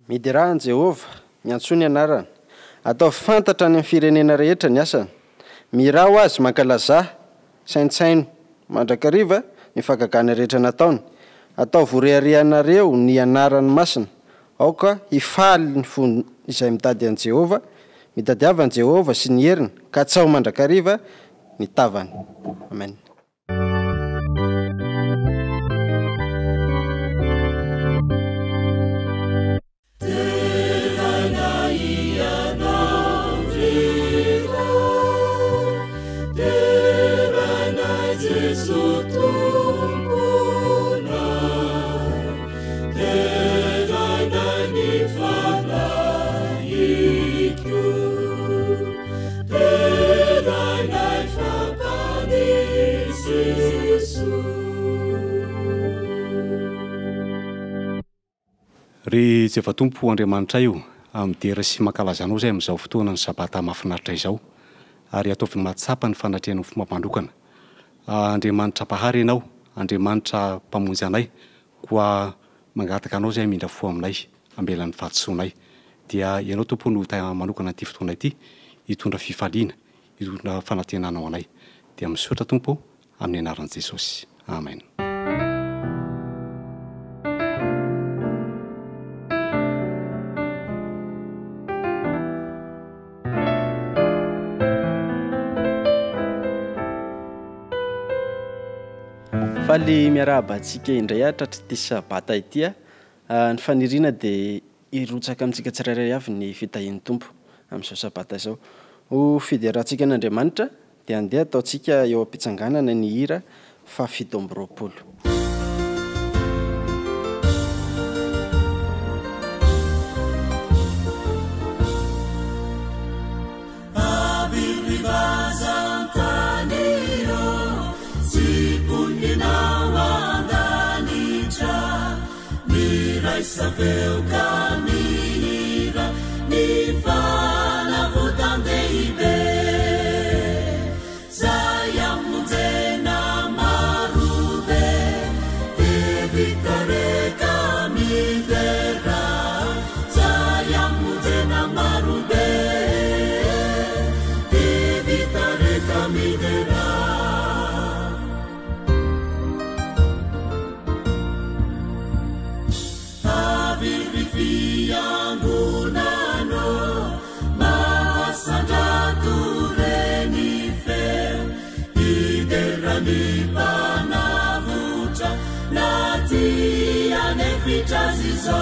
Midy rahan Jehova miantsony anarana atao fantatra any amin'ny firenena rehetra ny asany mirao azy mankalaza saintsaino mandrakariva ny fagagana rehetra nataony atao voreareanareo ny anarany masina aoka hifaly ny fony izay mitady an Jehova mitadiavan Jehova sy ny heriny ka tsy ao mandrakariva ny tavany. Amen. Ry Jevatompo Andriamanitra io amidera sy mankalazanao zay amin'izao fotoana ny sabata mahafinaritra izao ary ataovy mahatsapa ny fanatrehana ny fomba mandokana. Andriamanitra pahary ianao, Andriamanitra mpamonjy anay, koa mangataka anao zay mindra fo aminay ambelan'ny fahadisoanay. Dia ianao Tompo no manokana ity fotoana ity hitondra fifaliana, hitondra fanantenanao anay. Dia misaotra Tompo amin'ny anaran'i Jesosy. Amen. Faly miarabantsika indray atratry ty sabata ity ny faniriana dia irotsaka amintsika tsirairay avy ny fitahian'ny Tompo amin'izao sabata izao. Ho fiderahantsika an'Andriamanitra dia andeha ataontsika eo am-pitsanganana ny hira fa 720. Saveu caminhira ni fala votande ibe saya mudena marube evitare camidera saya mudena marube evitare camidera. Jaziza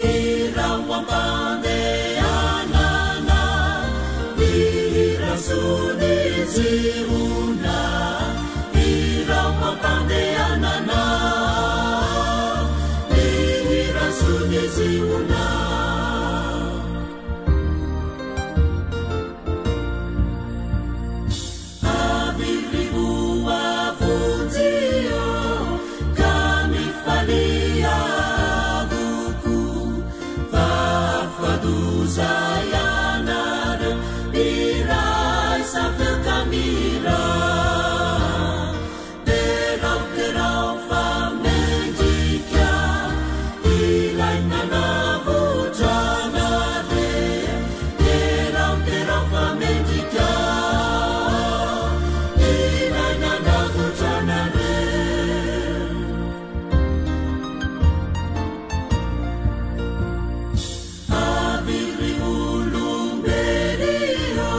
ira wambande anana irasuniziuna irao mampandehanana ny irasuniziuna avirivoa vonjio ka mifalia avoko vafadoza ianareo iray safeo kamira derao famendrika ilainana votranare derao famendrika ilainana votranare aviri olomberio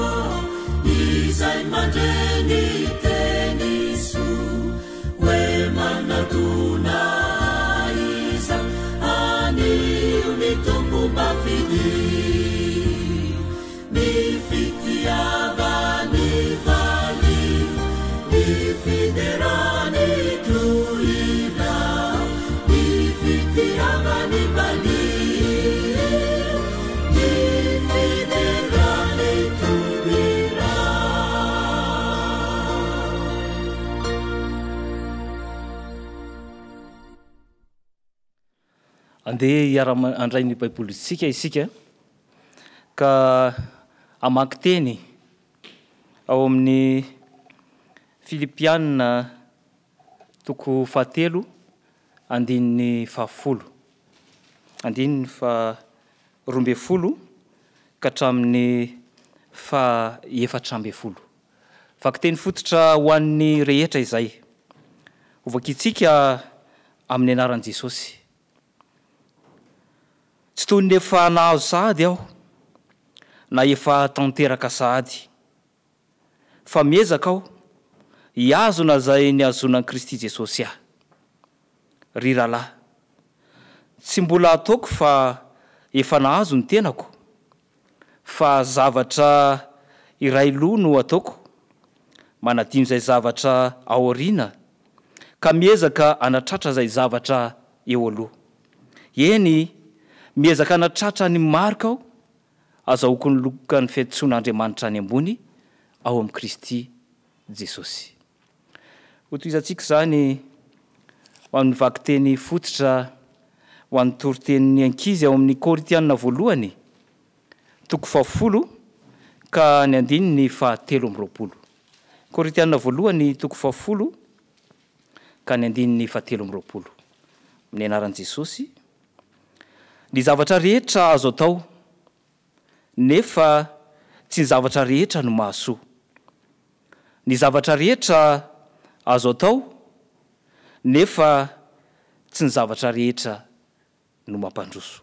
izay mandreny teniso hoe manatona iza anio ny tompo mafidy ny fitiavany vali ny fiderany troira ny fitiavany vali ny fiderany troira andeha hiara-andray ny baiboly tsika isika ka amaky teny ao amin'ny Filipianina toko 7 andininy 10 andininy 12 ka hatramin'ny 14. Vaky teny fototra ho an'ny rehetra izay ovakitsika amin'ny anaran'i Jesosy. Tsy toy ny efa nahazo sahady aho na efa tanteraka sahady fa miezaka aho hiazona zay niazonan'i Kristy Jesosy aho. Ry rahalahy, tsy mbola ataoko fa efa nahazo ny tenako fa zavatra iray loha no ataoko manadino zay zavatra aoriana ka miezaka anatratra zay zavatra eo aloha. Eny miezaka anatratra ny marika aho azahoako ny loka ny fiantsoan'Andriamanitra any ambony ao amin'i Kristy Jesosy. Hotoizantsika zany ho amin'ny vaky teny fototra ho an'ny toritenin'ny ankizy ao amin'ny Korintianina voalohany toko 10 ka ny andininy 17. Korintianina voalohany toko 10 ka ny andininy 17. Amin'ny anaran'i Jesosy. Ny zavatra rehetra azo atao nefa tsy ny zavatra rehetra no mahasoa. Ny zavatra rehetra azo atao nefa tsy ny zavatra rehetra no mampandroso.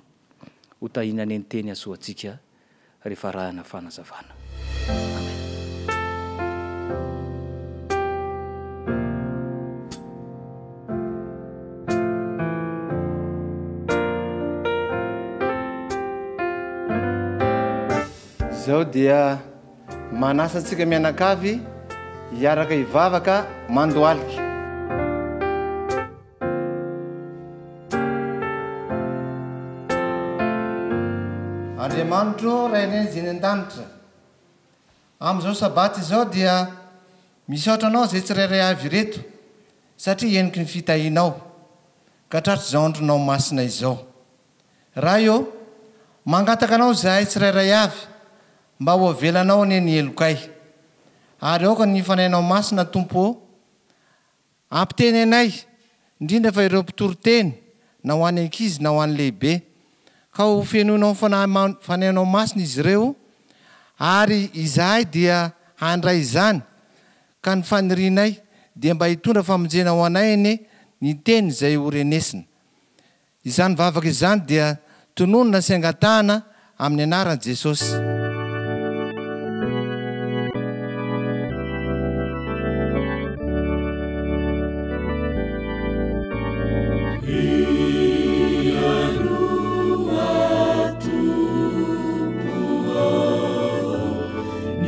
Hotahinany ny teny asoantsika rehefa rahana fanazavana. Zao dia manasa antsika mianakavy hiaraka hivavaka mandoalika. Andriamanitro ray reny zay ny an-danitra, amin'izao sabaty izao dia misaotra anao zay tsirairay avy reto satria eniky ny fitahinao ka tratry izao andronao masina izao. Raha eo mangataka anao zahay tsirairay avy mba ho avelanao ane ny elokay ary aoka ny fanainao masina tompo ampiteny anay indrindra fa ireo mpitoroteny na ho any ankizy na ho any lehibe ka ho fenonao fanainao masina izy ireo ary izahay dia handray izany ka ny fanirinay dia mba hitondra famonjena ho anay ane ny teny izay orenesina. Izany vavaka izany dia tononona sy angatahana amin'ny anaran'i Jesosy.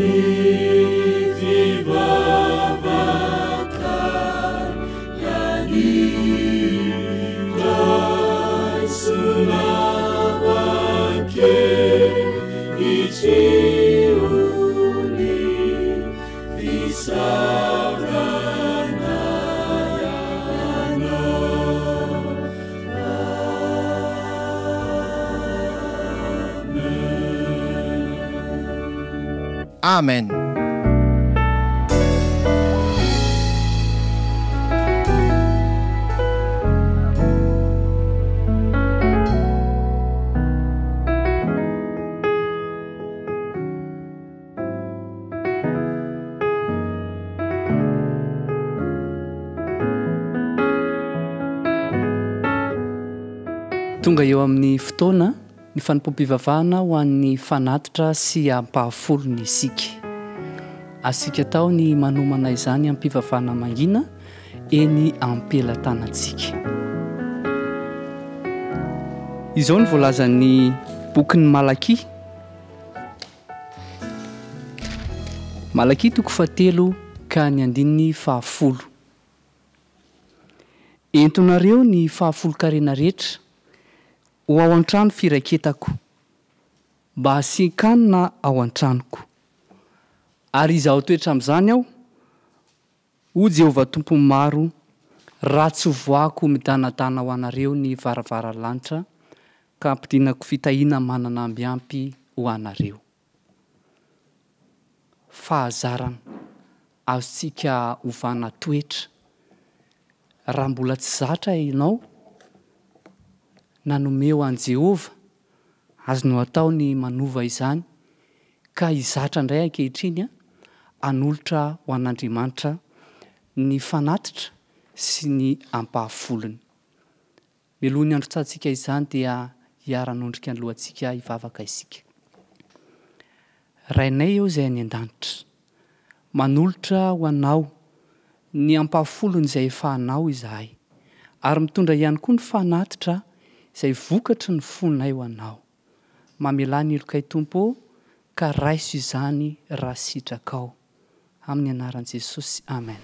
Ni amen. Tonga eo amin'ny fotoana ny fanompoam-pivavahana ho an'ny fanatitra sy ampahafolony isika. Asika tao ny manomana izany amin'ny mpivavahana mangina eny ampelantanantsika. Izao ny voalazan'ny bokin'ny Malaki. Malaki 3 ka ny 10. Entonareo ny 10 rehetra ho ao an-trano firaketako, mba hasikanina ao an-tranoko. Ary izaho toetra amin'izany aho, ho Jehovah tompo maro, raha tsy voako midanadana ho anareo ny varavaranlanitra, ka ampidinako fitahiana manana ambiampy ho anareo. Fahazarana azontsika hovana toetra. Raha mbola tsy zatra ianao, nanomeo an Jehovah, azonao atao ny manova izany, ka hizatra indray ankehitriny hanolotra ho an'Andriamanitra ny fanatitra sy ny ampahafolony. Melohany andro-tsantsika izany dia hiara-nondrika ny lohantsika hivavaka isika. Rainay eo izay any an-danitra, manolotra ho anao ny ampahafolony izay efa anao izahay, ary mitondra ihany koa ny fanatitra izay vokatry ny fonay ho anao. Mamelany elokay Tompo, ka raiso izany raha sitrakao. Amin'ny anaran'i Jesosy, amen.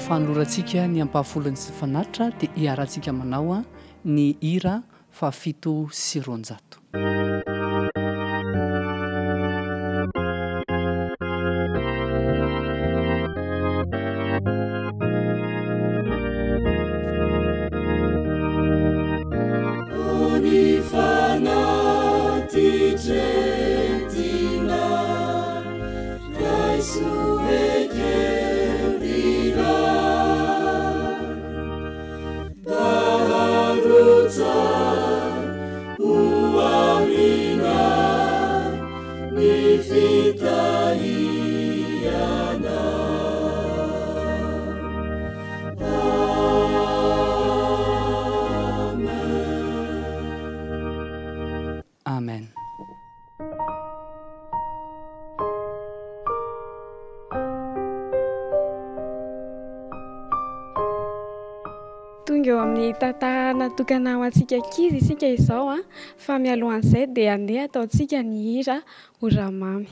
Fanolorantsika ny ampahafolony sy fanatitra dia hiarantsika manao ny hira 700. Amen. Tonga eo amin'ny tantara natokana ho antsika ankizy isika izao fa mialohan'izay dia andeha ataontsika ny hira Oramamy.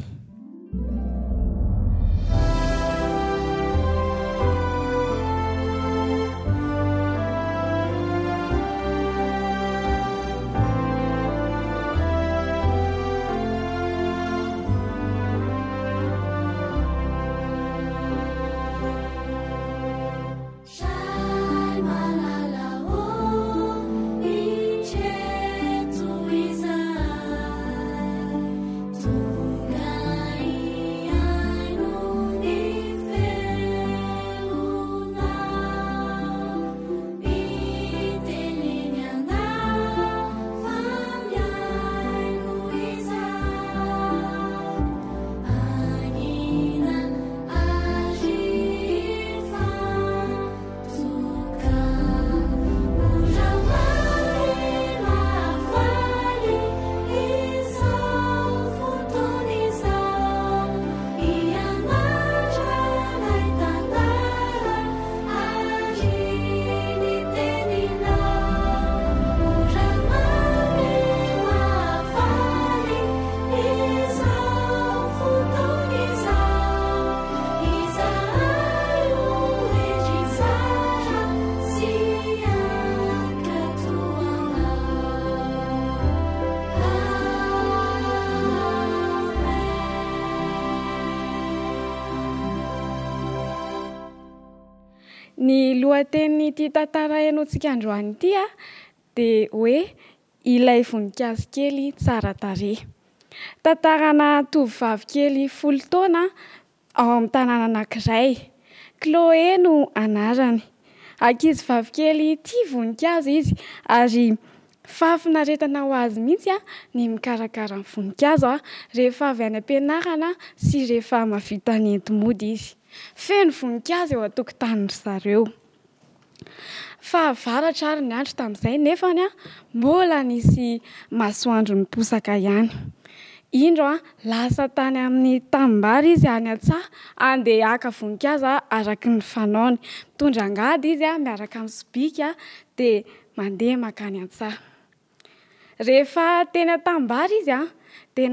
Ny lohatenin'ity tantara ianontsika androany ity dia hoe ilay voninkazo kely tsara tarehy. Tantarana tovovavy kely 10 taona ao amin'ny tanàna anankiray. Chloé no anarany. Ankizivavy kely tia voninkazo izy ary fahafinaretana ho azy mihitsy ny mikarakara ny voninkazo rehefa avy any am-pianarana sy rehefa mahavita ny enti-mody izy. Feno voninkazo eo an-tokotanin-ry zareo. Fahavaratra ary ny andro tamin'izay nefany mbola nisy masoandro niposaka ihany. Indro lasa tany amin'ny tanimbary izy any an-tsaha andeha haka voninkazo araky ny fanaony. Mitondra angady izy miaraka amin'ny sobika dia mandeha makany an-tsaha. Rehefa teny an-tanimbary izy dia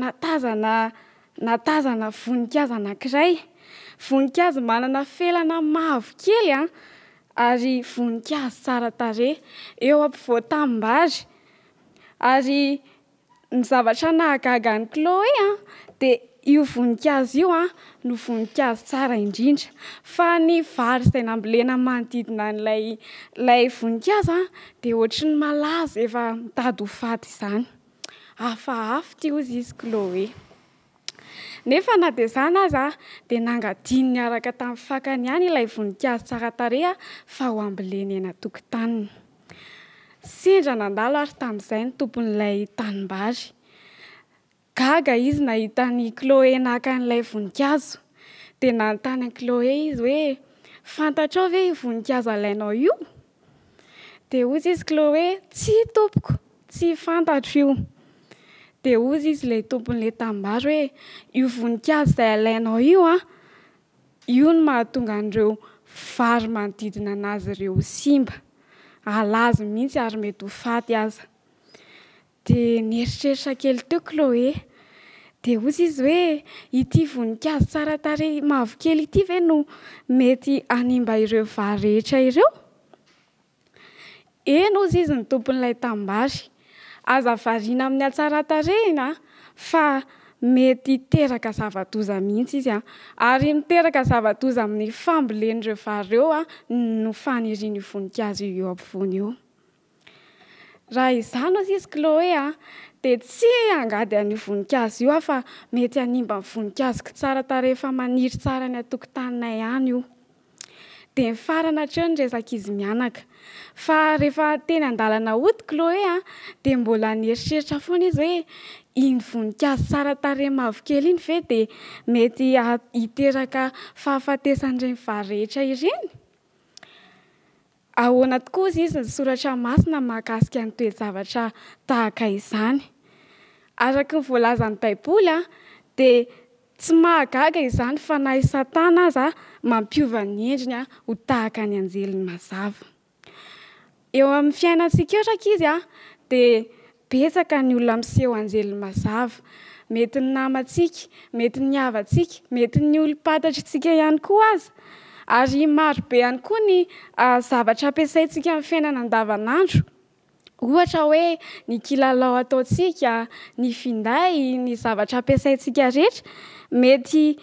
natazana voninkazo anankiray. Voninkazo manana felana mavokely ary voninkazo tsara tarehy eo ampovoan-tanimbary. Ary ny zavatra nahagaga ny Chloé dia io voninkazo io no voninkazo tsara indrindra. Fa ny vary izay nambolena manodidina ilay voninkazo dia ohatry ny malaza efa mitady ho faty izany. Hafahafa ity hozy izy Chloé. Nefa na dia izany aza dia nangadiny niaraka tamin'ny fakany ihany ilay voninkazo tsara tarehy fa ho amboleny eny an-tokotaniny. Sendra nandalo ary tamin'izay ny tompon'ilay tanimbary. Gaga izy nahita ny Chloé naka an'ilay voninkazo. Dia nanontany an'i Chloé izy hoe fantatrao ve io voninkazo alainao io? Dia hozy izy Chloé, tsy tompoko, tsy fantatro io. Dia hozy izy ilay tompon'ilay tanimbary hoe io voninkazo izay alainao io io no mahatonga an'ireo vary manodidina anazy ireo simba. Halazo mihitsy ary mety ho faty aza. Dia nieritreritra kely teo Chloé. Dia hozy izy hoe ity voninkazo tsara tarehy mavokely ity ve no mety hanimba ireo vary rehetra ireo? Eny hozy izy ny tompon'ilay tanimbary. Aza variana amin'ny hatsaran-tarehiny fa mety teraka zava-doza mihitsy izy ary miteraka zava-doza amin'ny fambolen'ireo vary ireo no fanirian'io voninkazo io ampovoany eo. Raha izany hozy izy Chloé dia tsy angady an'io voninkazo io fa mety hanimba ny voninkazo tsara tarehy efa maniry tsara ny an-tokotaninay ihany io. Dia ny farana hatreo ny resaka izy mianaka. Fa rehefa teny an-dalana hody Chloé dia mbola nieritreritra foana izy hoe iny voninkazo tsara tarehy mavokely iny ve dia mety hiteraka fahafatesan'ireny vary rehetra ireny? Ahoana tokoa izy ny soratra masina mahakasika ny toe-javatra tahaka izany. Araka ny voalazan'ny Baiboly dia tsy mahagaga izany fa na i Satana aza mampiova ny endriny ho tahaka ny anjeliny mazava. Eo amin'ny fiainantsika eotraka izy dia betsaka ny olona miseho anjeliny mazava. Mety ny namantsika, mety ny havatsika, mety ny olom-patatritsika ihany koa aza. Ary marobe ihany koa ny zavatra ampiasaintsika amin'ny fiainana andavanandro. Ohatra hoe ny kilalao ataontsika, ny finday, ny zavatra ampiasaintsika rehetra mety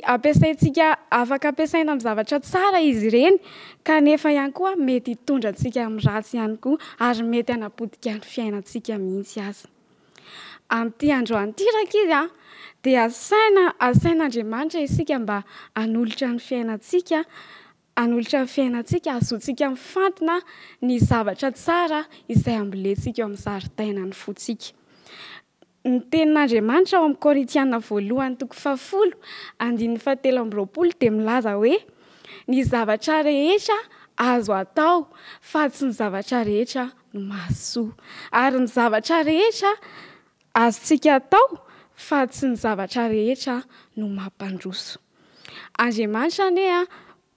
ampiasaintsika afaka ampiasaina amin'ny zavatra tsara izy ireny kanefa ihany koa mety hitondra antsika amin'ny ratsy ihany koa ary mety hanapodika ny fiainantsika mihitsy aza. Amin'ity androany ity raka izy dia asain'Andriamanitra isika mba hanolotra ny fiainantsika, azotsika mifantona ny zavatra tsara izay ambolentsika eo amin'ny zaridaina ny fontsika. Ny tenin'Andriamanitra ao amin'ny Korintiana 1:10-7 dia milaza hoe ny zavatra rehetra azo atao fa tsy ny zavatra rehetra no mahasoa, ary ny zavatra rehetra azontsika atao fa tsy ny zavatra rehetra no mampandroso. Andriamanitra anie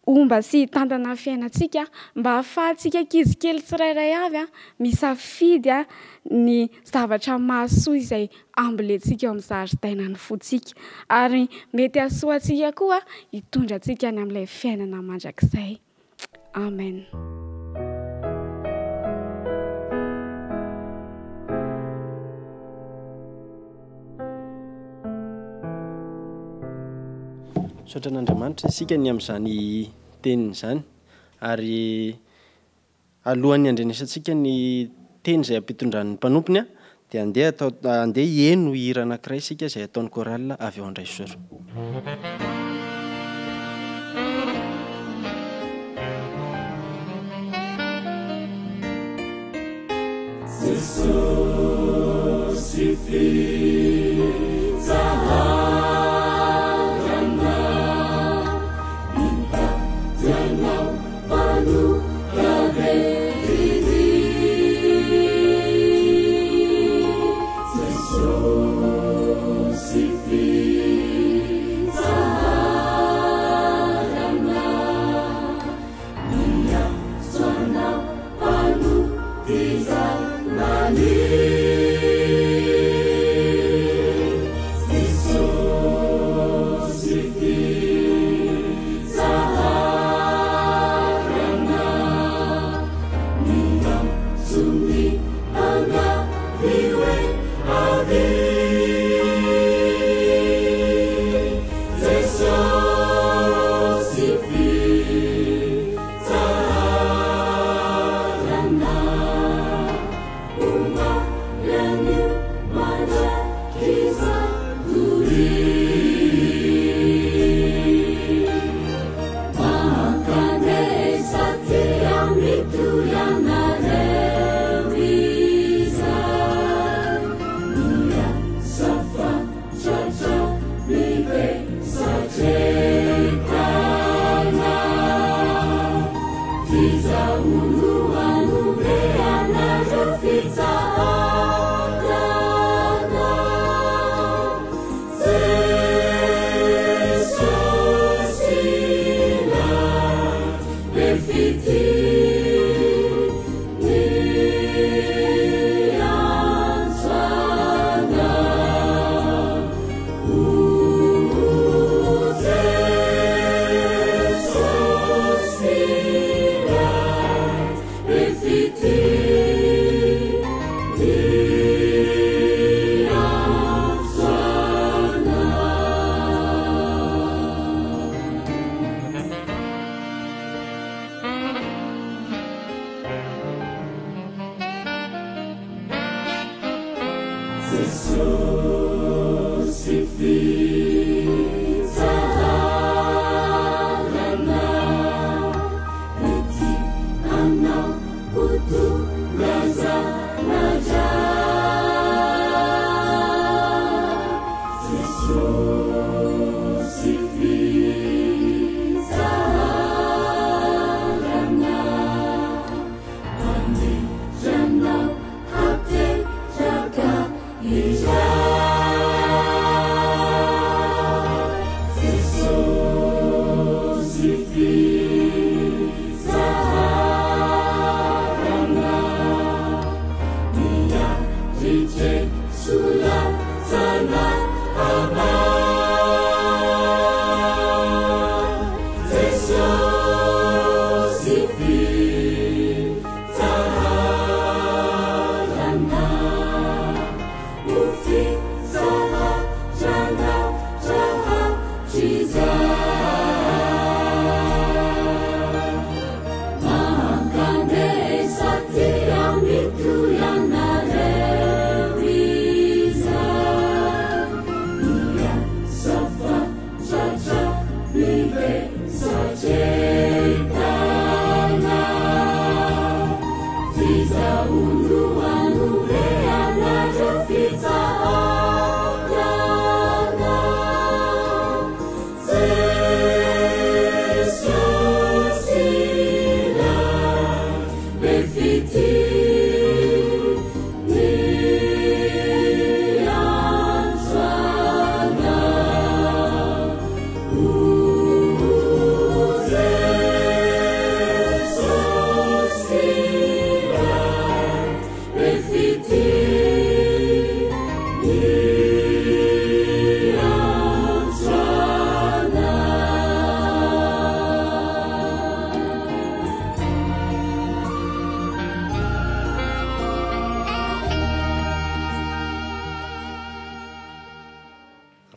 omba sy tantana ny fiainantsika mba ahafahantsika ankizy kely tsirairay avy misafidy ny zavatra mahasoa izay ambolentsika eo amin'ny zaridaina ny fontsika ary mety hahasoantsika koa hitondra antsika any amin'ilay fiainana mandrakizay. Amen. Saotra an'Andriamanitra isika ny amin'izany teniny zany ary alohan'ny andrenesantsika ny teny zay ampitondran'ny mpanompony a dia andeha eno hira anankiray isika zay ataon'ny koralina avy eo Andraisoro.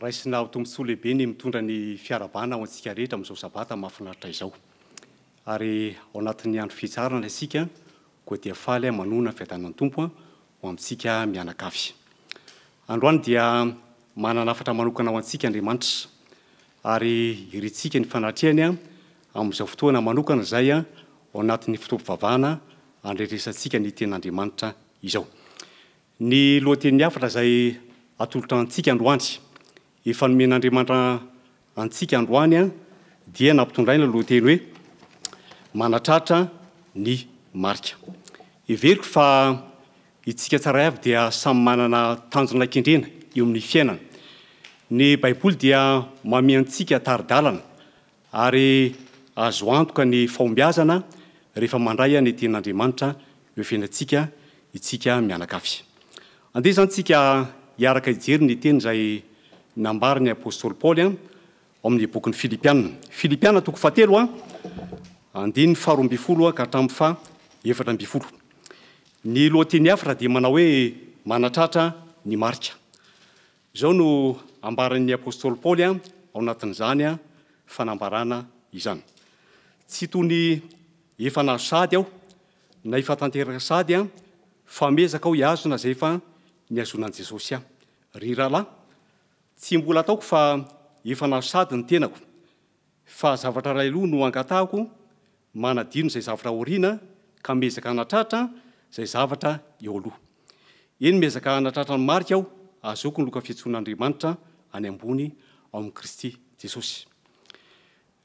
raisina ho tombontsoa lehibe ny mitondra ny fiarabana ao antsika rehetra amin'izao sabata mahafinaritra izao ary ao anatin'ny andro fitsarana isika koa dia faly manona fiadanan'ny tompo ho amintsika mianakavy. Androany dia manana afatra manokana ho antsika Andriamanitra ary irintsika ny fanatrehany amin'izao fotoana manokana izay ao anatin'ny fotoam-pivavahana andreresantsika ny ten'Andriamanitra izao. Ny lohateny afatra izay atolotra antsika androany, efa nomen'Andriamanitra antsika androany dia nampitondraina lohateny hoe manatratra ny marika. Everiko fa itsika tsara avy dia samy manana tanjona kendrena eo amin'ny fiainana. Ny Baiboly dia mame antsika tari-dalana ary azo antoka ny fahombiazana rehefa mandray ny ten'Andriamanitra eo fiainantsika itsika mianakavy. Andeha zany tsika hiaraka hijery ny teny izay nambariny apôstôly Paoly amin'ny bokin'ny Filipianina. Filipianina toko 7 andiny 12 ka hatramin'ny 14. Ny lohateny afatra dia manao hoe manatratra ny marika. Izao no ambaran'ny apôstôly Paoly ao anatin'izany fanambarana izany. Tsy toy ny efa nahazo sady aho na efa tanteraka sady fa mezaka aho hiazona izay efa niazonan'i Jesosy ry rahalahy, tsy mbola ataoko fa efa nahazo sady ny tenako, fa zavatra ray aloha no angatahako, manadino izay zavatra aoriana ka mezaka hanatratra izay zavatra eo aloha. Eny mezaka hanatratra ny marika aho, azoko ny loka fiantsoan'Andriamanitra any ambony ao amin'i Kristy Jesosy.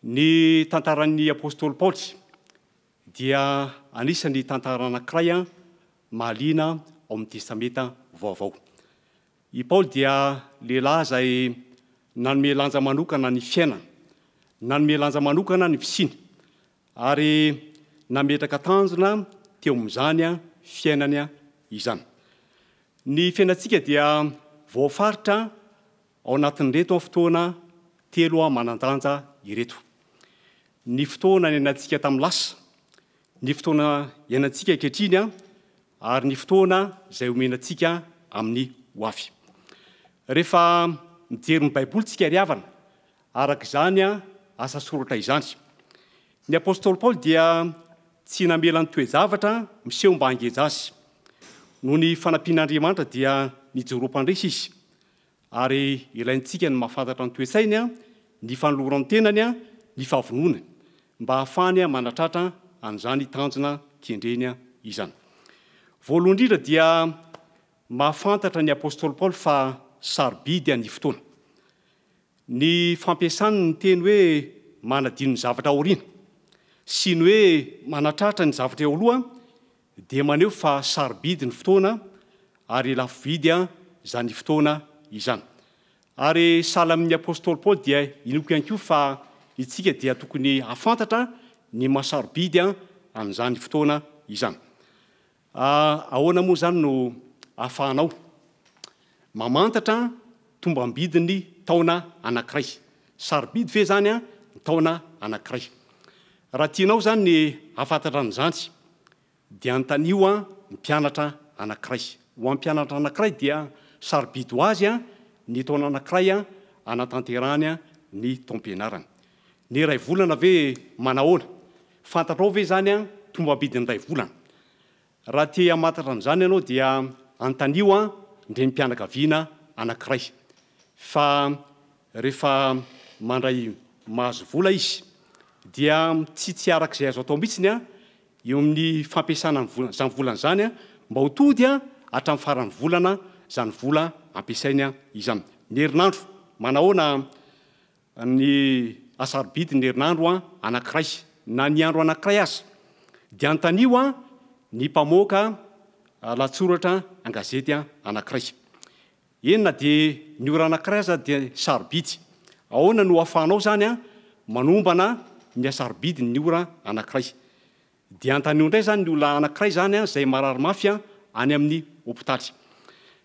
Ny tantaran'ny apôstôly Paoly dia anisan'ny tantara anankiray mahaliana ao amin'ny testamenta vaovao. I Paoly dia lehilahy izay nanome lanja manokana ny fiainana, nanome lanja manokana ny fisiany ary nametraka tanjona teo amin'izany fiainany izany. Ny fiainantsika dia voafaritra ao anatin'ireto fotoana 3 manan-danja ireto. Ny fotoana iainantsika tamin'ny lasa, ny fotoana iainantsika ankehitriny ary ny fotoana izay omenantsika amin'ny hoavy. Rehefa mijery ny Baiboly tsika riavana, araka izany asa soratra izany. Ny apôstôly Paoly dia tsy namela ny toe-javatra miseho mba hangeja azy. Noho ny fanampian'Andriamanitra dia nijorom-pandresy izy ary ilaintsika ny mahafantatra ny toe-tsainy, ny fanolorany tenany, ny fahavonony mba hahafany manatratra an'izany tanjona kendreny izany. Voalohany indrindra dia mahafantatra ny apôstôly Paoly fa sarobidy ny fotoana. Ny fampiasany ny teny hoe manadino ny zavatra aoriana sy ny hoe manatratra ny zavatra eo aloha dia maneho fa sarobidy ny fotoana ary lafo vidy izany fotoana izany. Ary sahala amin'ny apôstôly Paoly dia inoako ihany koa fa itsika dia tokony hafantatra ny mahasarobidy an'izany fotoana izany. Ahoana moa zany no ahafahanao mamantatra tombam-bidin'ny taona anankiray? Sarobidy ve zany ny taona anankiray? Raha tianao zany ny hafantatra an'izany dia antanio ny mpianatra anankiray. Ho amin'ny mpianatra anankiray dia sarobidy ho azy ny taona anankiray anatanterahany ny taom-pianarana. Ny ray volana ve manahoana? Fantatrao ve zany tombam-bidin'ny ray volana? Raha tia hamantatra an'izany ianao dia antanio ndre mpianakaviana anankiray. Fa rehefa mandray mahazo vola izy dia tsy arak'izay azo atao mihitsiny eo amin'ny fampiasana izany volana izany mba ho tody hatramin'ny faran'ny volana izany vola ampiasainy izany. Ny herinandro manahoana ny asarobidy ny herinandro anankiray na ny andro anankiray azy dia antanio ny mpamoaka latsoratra an-gazety anankiray. Enina dia ny ora anankiray aza dia sarobidy. Ahoana no ahafahanao zany manombana ny asarobidy ny ora anankiray? Dia antanio indray zany ny olona anankiray zany izay marary mafy any amin'ny hôpitaly.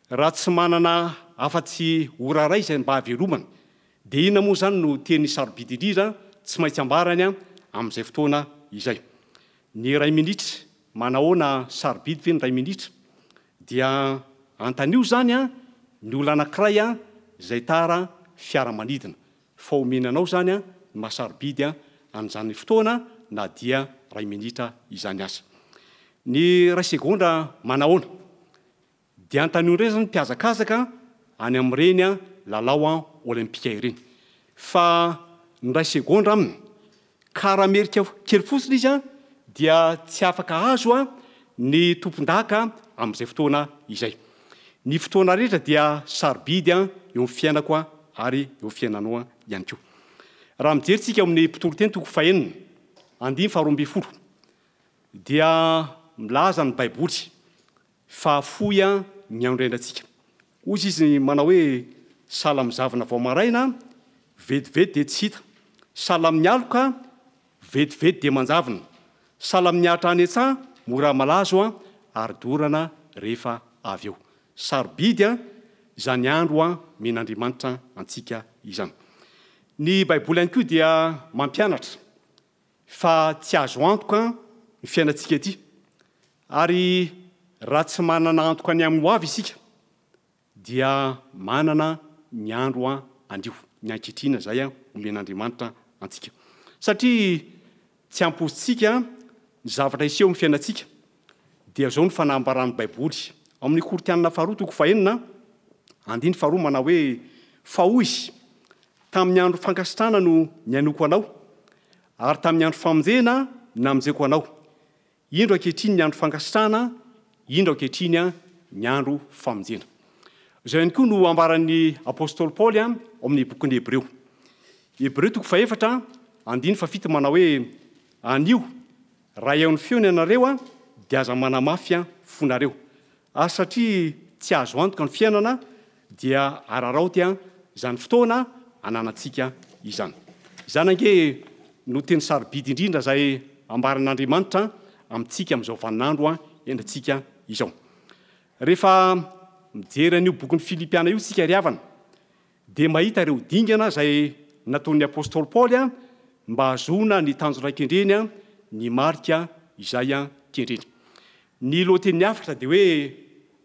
Raha tsy manana afa-tsy ora ray izay mba havelomana dia inona moa zany no teny sarobidy indrindra tsy maintsy ambarany amin'izay fotoana izay. Ny ray minitra manahoana sarobidy ve ny ray minitra? Dia antanio zany ny olona anankiray izay fiaramanidina fa omenanao zany mahasarobidy an'izany fotoana na dia ray minitra izany aza. Ny ray segondra manahoana dia antaniony reny zany mpiazakazaka any amin'ireny a lalao olimpika ireny. Fa ny ray segondra aminy karaha merika kely fotsiny izy a dia tsy afaka azo a ny tompon-daka amin'izay fotoana izay. Ny fotoana rehetra dia sarobidy a eo amin'ny fiainako a ary eo fiainanao a ihany koa. Raha mijeritsika amin'ny mpitolo-teny toko fahenina 2:12 dia milaza ny baiboly fa foy a ny andrendratsika. Ozy izy manao hoe sala mizavana vao maraina vetivety de tsy hita, sala mialoka vetivety de manjavona, sala miatra any an-tsaha mora malazo a ary dorana rehefa avy eo. Sarobidy a zany andro a men'Andriamanitra antsika izany. Ny baiboly ihany koa dia mampianatra fa tsy azo antoka ny fiainantsika ety, ary raha tsy manana antoka ny amin'ny ho avy isika dia manana ny andro a andio, ny ankehitrina zay a omen'Andriamanitra antsika. Satria tsy amposintsika ny zavatra iseho amin'ny fiainantsika dia zao ny fanambarany baiboly amin'ny Korinthianina 2:2 manao hoe fa hoy tamin'ny andro fankasitrahana no nianoko anao, ary tamin'ny andro famonjena namonjeko anao. Indro ankehitriny ny andro fankasitrahana, indro ankehitriny ny andro famonjena. Zao ihany koa no ambaran'ny apôstôly Paoly amin'ny bokin'ny Hebreo. Hebreo 4:1-7 manao hoe anio raha eo ny feony ianareo a dia aza manamafy fonareo. Ary satria tsy azo antoka ny fiainana dia araraoty zany fotoana ananantsika izany. Izany ange no teny sarobidy indrindra zay ambaran'Andriamanitra amintsika amin'izao vaninandro endratsika izao. Rehefa mijery an'io bokin'ny Filipiana io tsika ry havana dia mahita ireo dingana zay nataon'ny apôstôly Paoly mba hazoana ny tanjona kendreny ny marika izay kendreny. Ny lohaten'ny afatra dia hoe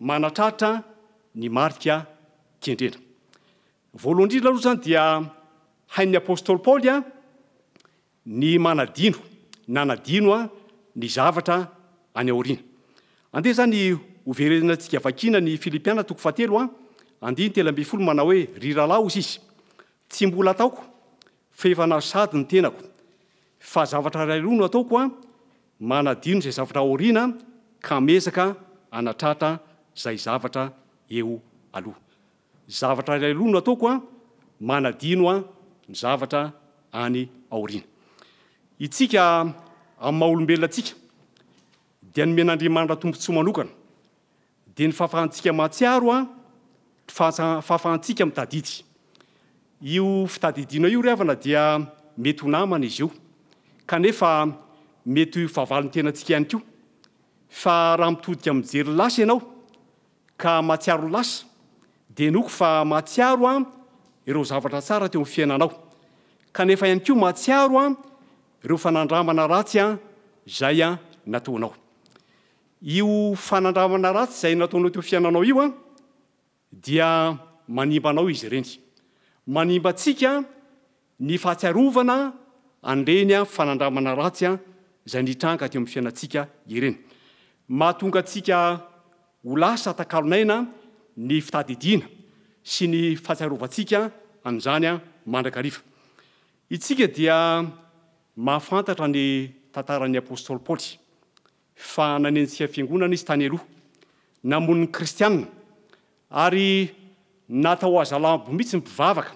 manatratra ny marika kendrena. Voalohany indrindra aloha zany dia hain'ny apôstôly Paoly ny nanadino ny zavatra any aoriana. Andeha zany overenantsika vakina ny Filipiana 4:7 manao hoe ry rahalahy hozy izy, tsy mbola ataoko fa efa nasady ny tenako, fa zavatra ray roa no ataoko manadino zay zavatra aoriana ka mezaka anatratra zay zavatra eo aloha. Zavatra ray roa no ataoko manadino ny zavatra any aoriana. Itsika amin'ny maha-olombelona atsika dia nomen'Andriamanitra tombontsoa manokana dia ny fahafahantsika mahatsiaro fahafahantsika mitadidy. Io fitadidina io ry havana dia mety ho namana izy io, kanefa mety fahavalony tenantsika ihany koa. Fa raha mitodika mijery lasa ianao ka mahatsiaro lasa dia noko fa mahatsiaro ireo zavatra tsara teo amin'ny fiainanao, kanefa ihany koa mahatsiaro ireo fanandramana ratsy zay nataonao. Io fanandramana ratsy zay nataonao teo fiainanao io dia manimba anao izy ireny. Manimba antsika ny fahatsiarovana an'ireny fanandramana ratsy zay nitranga teo amin'ny fiainantsika ireny. Mahatonga antsika ho lasa takalonaina ny fitadidiana sy ny fahatsiarovantsika an'izany mandrakariva. Itsika dia mahafantatra ny tantaran'ny apôstôly Paoly fa nanenjika fiangonana izy tany aloha, namono ny kristianina ary natao azalambo mihitsy ny mpivavaka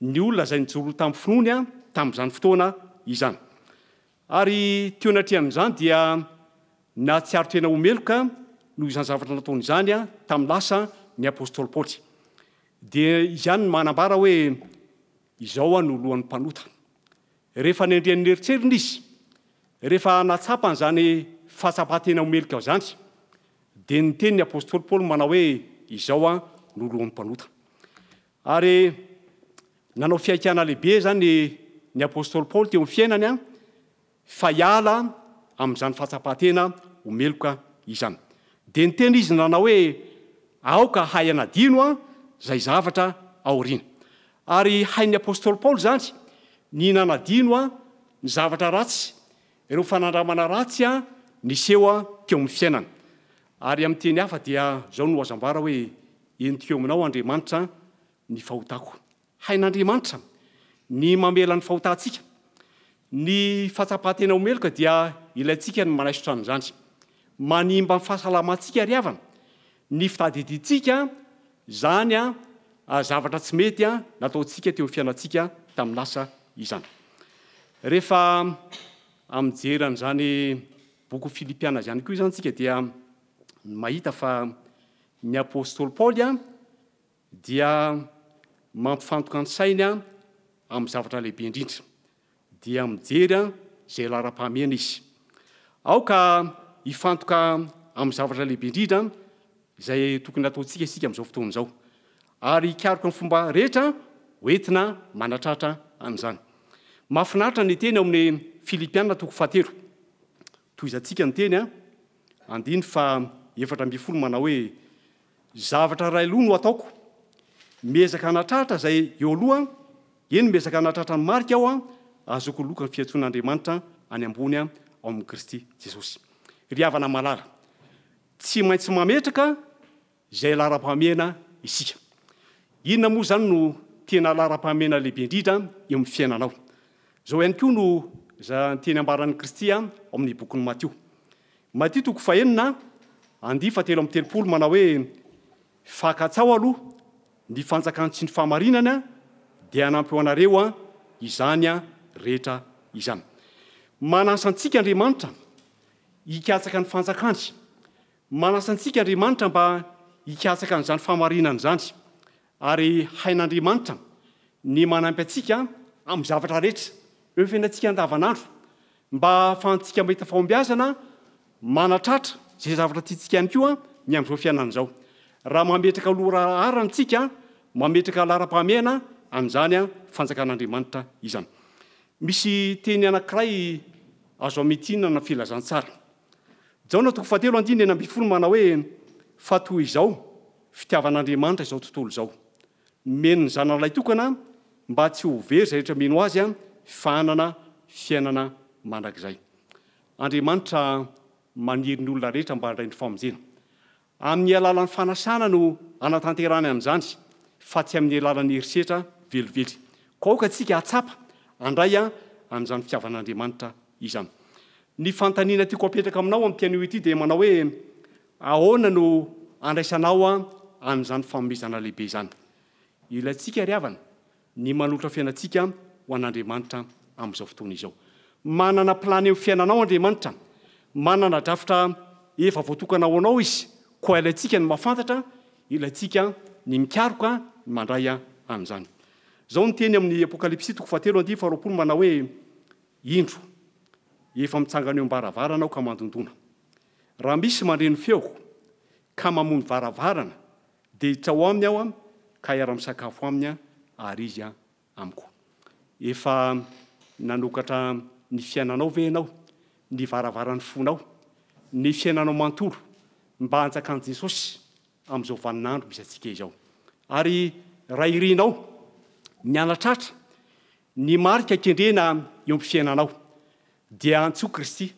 ny olona zay nijoro tamin'ny finoany tamin'izany fotoana izany. Ary teo anatrehan'izany dia nahatsiaro tena omeloka noho izany zavatra nataony izany tamin'ny lasa ny apôstôly Paoly. Dia izany manambara hoe izao no lohan'ny mpanota. Rehefa nendrian'ny eritseriny izy, rehefa natsapany zany fahatsapatena omeloka zany, dia niteny ny apôstôly Paoly manao hoe izao no lohan'ny mpanota. Ary nanao fiaikana lehibe zany ny apôstôly Paoly teo amin'ny fiainany fa hiala amin'izany fahatsapatena omeloka izany. Dia niteny izy nanao hoe aoka hay anadino zay zavatra aoriana. Ary hain'ny apôstôly Paoly zany ny nanadino ny zavatra ratsy ireo fanandramana ratsy a niseo a teo amin'ny fiainana ary amin'ny teny hafa dia zao no azambara hoe entiko aminao Andriamanitra ny fahotako. Hain'Andriamanitra ny mamela ny fahotantsika. Ny fahatsapatena omeloka dia ilayntsika ny manaisotra an'izany. Manimba ny fahasalamantsika ry havana. Ny fitadidintsika zany a zavatra tsy mety a nataontsika teo fiainantsika tamin'ny lasa izany. Rehefaamijery an'izany boky Filipiana zany koa izany tsika dia mahita fa ny apôstôly Paoly a dia mampifantoka ny sainy a amin'ny zavatra lehibe indrindra. Dia mijery a zay laram-pahamehana izy. Aoka hifantoka amin'ny zavatra lehibe indrindra izay tokony ataontsika isika amin'izao fotoana izao. Ary hikaroka ny fomba rehetra hoentina manatratra an'izany. Mahafinaritra ny teny amin'ny Filipiana 4:7. Toy izantsika ny teny a 9:7 manao hoe zavatra ray loha no ataoko. Miezaka hanatratra zay eo aloha, eny miezaka hanatratra ny marika aho a azoko loka ny fiantsoan'Andriamanitra any ambony ao amin'ny Kristy Jesosy. Ry havana malala, tsy maintsy mametraka zay laram-pahamehana isika. Inona moa zany no tena laram-pahamehana lehibe indrindra eo amin'ny fiainanao? Zao ihany koa no teny ambaran'ny Kristy ao amin'ny bokin'ny Matio. Matio 4:7 manao hoe fakatsao aloha ny fanjakany sy ny fahamarinana dia hanampy anareo a izany a rehetra izany. Manasantsika Andriamanitra hikatsaka ny fanjakany. Manasantsika Andriamanitra mba hikatsaka n'izany fahamarinana izany. Ary hain'Andriamanitra ny manampy atsika amin'ny zavatra rehetra eo fiainantsika andavanandro mba ahafahantsika mahita fahombiazana manatratra zay zavatra tiantsika ihany koa ny amin'izao fiainana izao. Raha mametraka aloha arantsika, mametraka laram-pahamehana amin'izany a fanjakan'Andriamanitra izany. Misy teny anankiray azo amitina na filazantsara. Jaona 4:7 manao hoe fa toy izao fitiavan'Andriamanitra izao tontolo izao. Meno ny zanan'ilay tokana mba tsy ho very zay rehetra mino azy a fanana fiainana mandrakizay. Andriamanitra maniry ny olona rehetra mba handray ny famonjena. Amin'ny alalan'ny fanasana no anatanterany an'izany, fa tsy amin'ny alalan'ny herisetra velively. Kaoka tsika atsapa andray a amin'izany fitiavan'Andriamanitra izany. Ny fantaniana tiako apetraka aminao amin'ny pianio ity dia manao hoe ahoana no andraisanao a amin'izany fanomezana lehibe izany. Ilayntsika ry havana ny manotra fiainantsika ho an'Andriamanitra amin'izao fotoana izao. Manana plany amin'ny fiainanao Andriamanitra. Manana drafitra efa voatokana ho anao izy. Koa ilayntsika ny mahafantatra, ilayntsika ny mikaroka ny mandray amin'izany. Zao ny teny amin'ny Apokalipsy 7:20 manao hoe indro efa mitsangana eo am-baravarana ka mandondona. Raha misy mandreny feoko ka mamony varavarana dia hiditra ao aminy aho ka hiara-misakafo aminy ary izy amiko. Efa nanokatra ny fiainanao ve ianao, ny varavaran'ny fonao, ny fiainanao manontolo mba hanjakan'i Jesosy amin'izao vaninandro misy antsika izao. Ary raha irinao mianatratra ny marika kendrena eo amin'ny fiainanao dia antsoa Kristy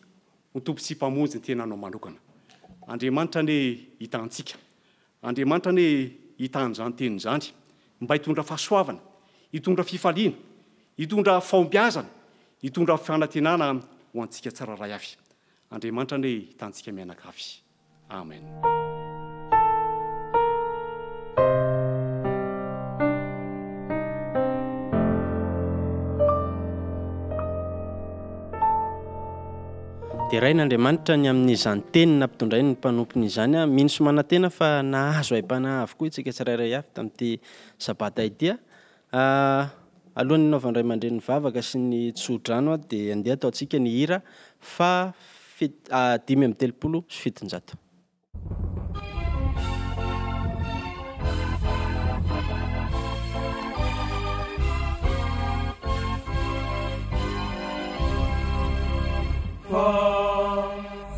ho tompo sy mpamonjy ny tenanao manokana. Andriamanitra ne hitantsika. Andriamanitra ne hitan'izany teny izany mba hitondra fahasoavana, hitondra fifaliana, hitondra fahombiazana, hitondra fanantenana ho antsika tsiraray avy. Andriamanitra ne hitantsika mianakavy. Amen. Dia rain'Andriamanitra ny amin'izany teny nampitondray ny mpanompony izany a mino sy manantena fa nahazo haim-pana avokoa itsika tsirairay avy tamin'ity sabata ity. Alohan'ny naovany ray aman-dreny vavaka sy ny tsodrano dia andeha ataontsika ny hira fa 5:30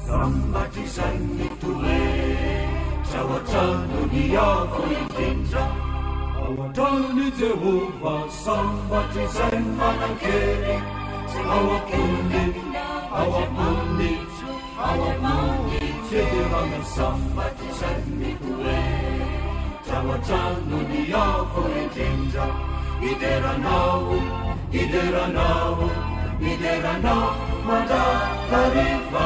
Sambaty izay mitoretra ao an-tranony avo indrindra ao an-tranony Jehova. Sambaty izay manan-kery ao an-kely Federana sambaty zay mitoe trawatrano ny avo indrindra ideranao ideranao ideranao mandrakariva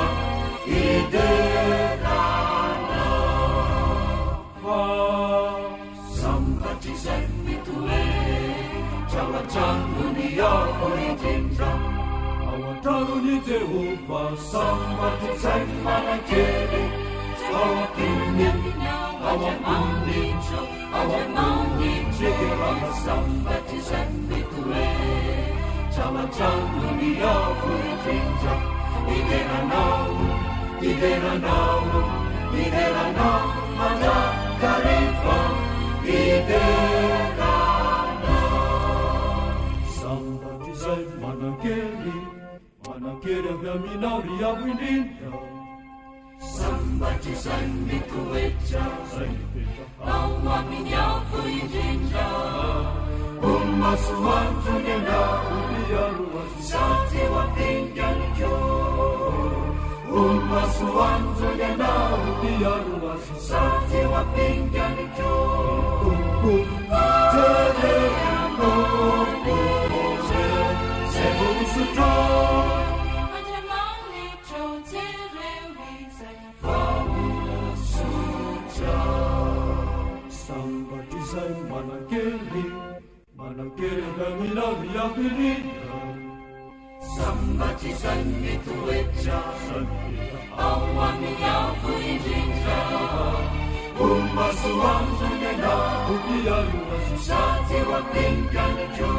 ideranao sambaty zay mitoe trawatrano ny avo indrindra Awatrano Jehova sambaty zay manakely Federana sambaty zay mitoe trawatrano ny avo indrindra ideranao ideranao ideranao mandrakariva ideranao sambaty zay manakely Manakely avy aminao ry avo indrindra sambaty zay mitoetra ao amin'ny avo indrindra masoandro ny anao miaroazy sady ho apingany ko masoandro ny anao miaroazy sady ho apingany ko Sambaty zay manakely manakely aminao ry avo indrindra sambaty zay mitoetra ao amin'ny avo indrindra masoandro ny anao miaroazy sady ho apingany ko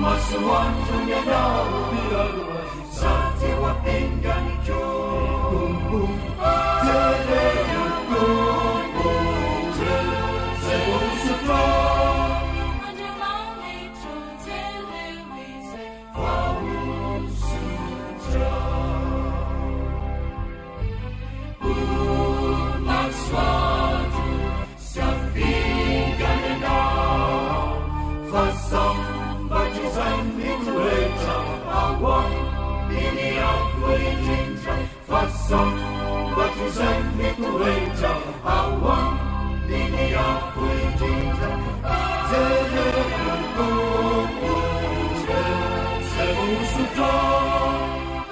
masoandro ny anao miaroazy sady ho apingany ko Sambaty zay mitoetra ao amin'ny avo indrindra Jereko zay vosotra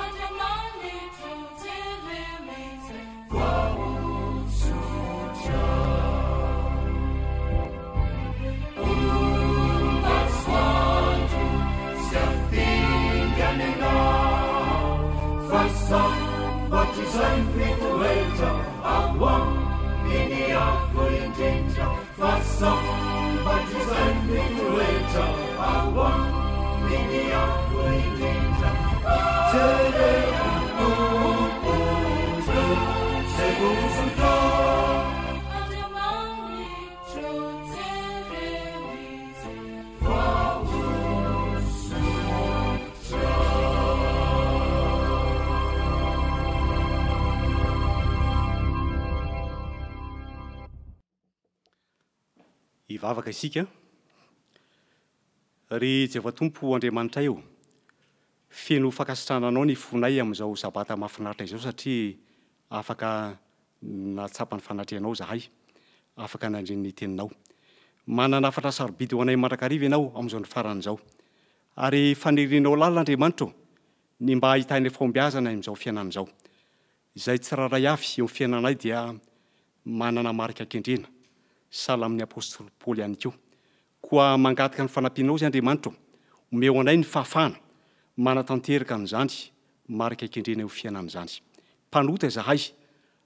Andriamanitra jeremeze voahosotra masoandro sy afingany anao fa sambaty zay mitoetra ao amin'ny avo indrindra fa sambaty zay mitoetra ao amin'ny avo indrindra Jereko zay vosotra Andriamanitra jeremeze voahosotra Ivavaka isika ry Jehovah Tompo Andriamanitra io feno fakasitrananao ny fonay amin'izao sabata mahafinaritra izao satria afaka natsapa ny fanatrehanao zahay afaka nandreny ny teninao manana afatra sarobidy ho anay mandrakariva ianao amin'izao ny faran'izao ary fanirianao lalina Andriamanitra ny mba ahitany fombiazana amin'izao fiainan'izao izay tsiraray avy eo amin'ny fiainanay dia manana marika kendrena sala amin'ny apôstôly Paoly ihany koa mangataka ny fanampianao izy Andriamanitra omeo anay ny fahafahana manatanteraka an'izany marika kendrena eo fiainan'izany mpanota zahay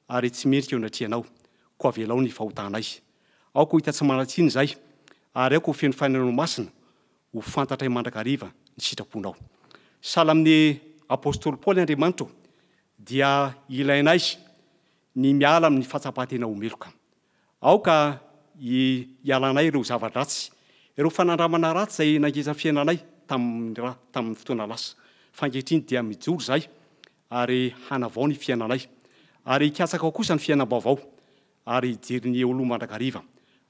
ary tsy mendrika eo anatrianao ko avelao ny fahotanay aoko hita tsy manatsiny zay ary aoko feno fainanao masina ho fantatra mandrakariva ny sitraponao sala amin'ny apôstôly Paoly Andriamanitra dia ilainay ny miala amin'ny fahatsapatena omeloka aoka ialanay ireo zava-dratsy ireo fanandramana ratsy zay nangeza fiainanay tamin'ny fotoana lasa fankehitriny dia mijoro zay ary hanavao ny fiainanay ary hikatsaka ao kosa ny fiainam-baovao ary jery ny oloha mandrakariva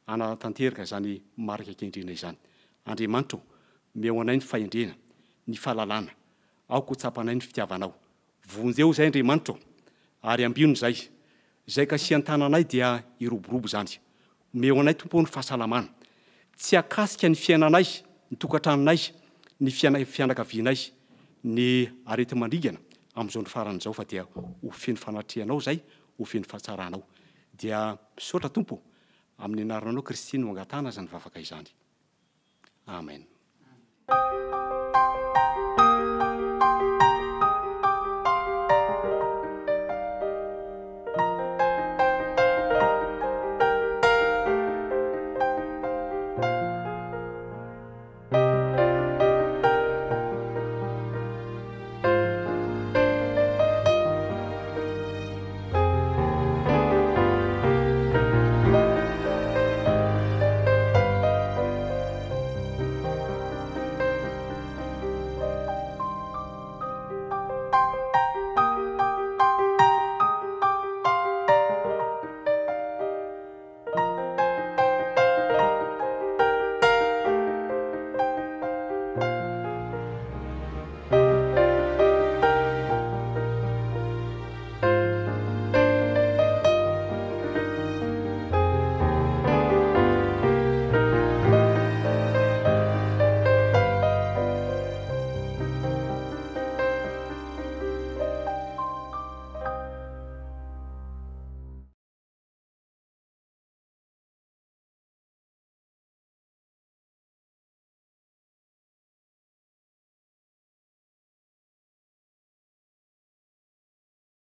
anatanteraka zany marika kendrena izany Andriamanitra meo anay ny fahendrena ny fahalalana aoko tsapanay ny fitiavanao vonjeo zay Andriamanitra ary ambino zay ka sian-tananay dia iroborobo zany meo anay tompo ny fahasalamana tsy akasika ny fiainanay ny tokantranonay ny fianakavianay ny arety mandringana amin'izao ny faran'izao fa dia ho feno fanatrianao zay ho feno fahatsaranao dia misaotra tompo amin'ny anaranao Kristy no angatana zany vavaka izany amen.